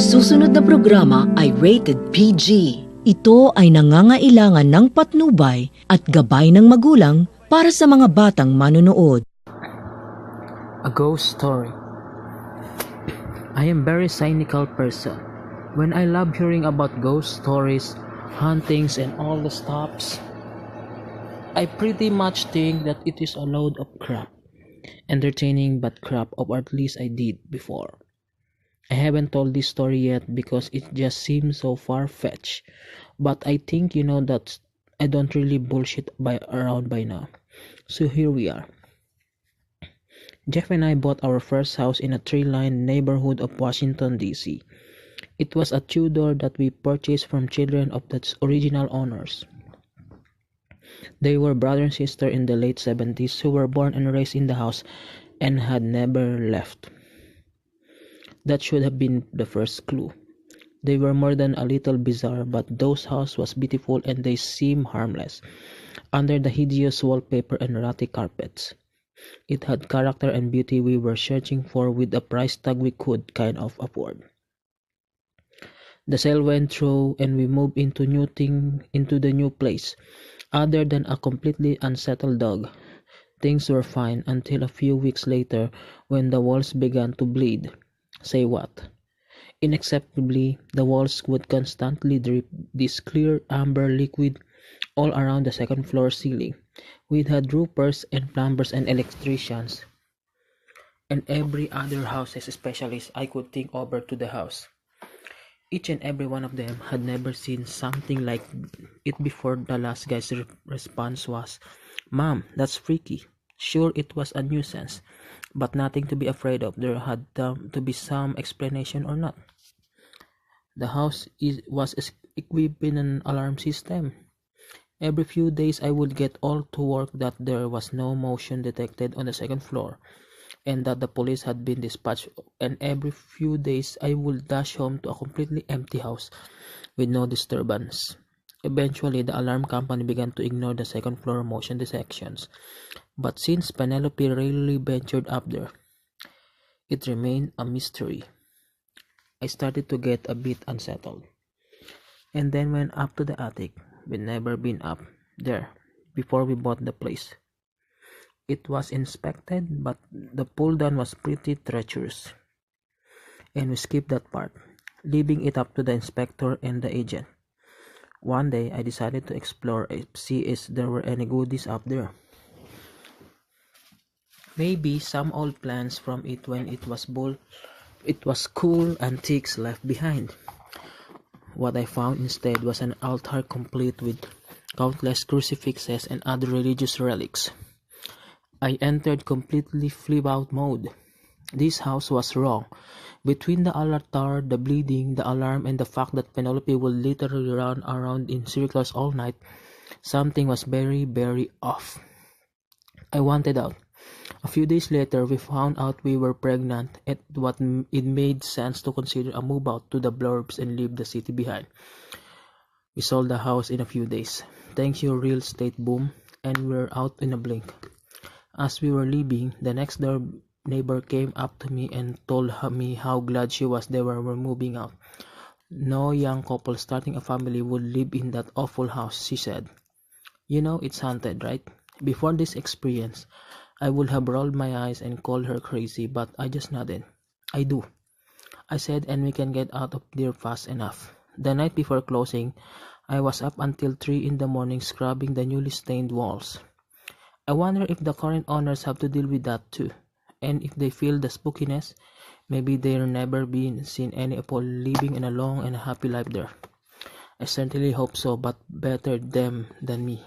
susunod na programa ay rated PG. Ito ay nangangailangan ng patnubay at gabay ng magulang para sa mga batang manonood. A ghost story. I am very cynical person. When I love hearing about ghost stories, hauntings and all the stops, I pretty much think that it is a load of crap. Entertaining but crap, or at least I did before. I haven't told this story yet because it just seems so far-fetched, but I think you know that I don't really bullshit around by now. So here we are. Jeff and I bought our first house in a tree-lined neighborhood of Washington, D.C. It was a Tudor that we purchased from children of the original owners. They were brother and sister in the late 70s who were born and raised in the house and had never left. That should have been the first clue. They were more than a little bizarre, but those house was beautiful and they seemed harmless under the hideous wallpaper and ratty carpets. It had character and beauty we were searching for with a price tag we could kind of afford. The sale went through and we moved into the new place. Other than a completely unsettled dog, things were fine until a few weeks later when the walls began to bleed. Say what? Unacceptably, the walls would constantly drip this clear amber liquid all around the second floor ceiling. We'd had roofers and plumbers and electricians and every other houses specialist I could think over to the house. Each and every one of them had never seen something like it before. The last guy's response was, "Mom, that's freaky." Sure, it was a nuisance, but nothing to be afraid of. There had to be some explanation or not. The house was equipped with an alarm system. Every few days I would get all to work that there was no motion detected on the second floor and that the police had been dispatched, and every few days I would dash home to a completely empty house with no disturbance. Eventually, the alarm company began to ignore the second floor motion detections, but since Penelope rarely ventured up there, it remained a mystery. I started to get a bit unsettled, and then went up to the attic. We'd never been up there before we bought the place. It was inspected, but the pull down was pretty treacherous, and we skipped that part, leaving it up to the inspector and the agent. One day, I decided to explore and see if there were any goodies up there. Maybe some old plants from it when it was cool antiques left behind. What I found instead was an altar complete with countless crucifixes and other religious relics. I entered completely flip-out mode. This house was wrong. Between the altar, the bleeding, the alarm, and the fact that Penelope would literally run around in circles all night, something was very, very off. I wanted out. A few days later, we found out we were pregnant, and it made sense to consider a move out to the burbs and leave the city behind. We sold the house in a few days. Thank you, real estate boom, and we're out in a blink. As we were leaving, the next door neighbor came up to me and told me how glad she was they were moving out. No young couple starting a family would live in that awful house, she said. You know it's haunted, right? Before this experience, I would have rolled my eyes and called her crazy, but I just nodded. I do, I said, and we can get out of there fast enough. The night before closing, I was up until 3 in the morning scrubbing the newly stained walls. I wonder if the current owners have to deal with that too. And if they feel the spookiness, maybe they'll never be seen any people living in a long and happy life there. I certainly hope so, but better them than me.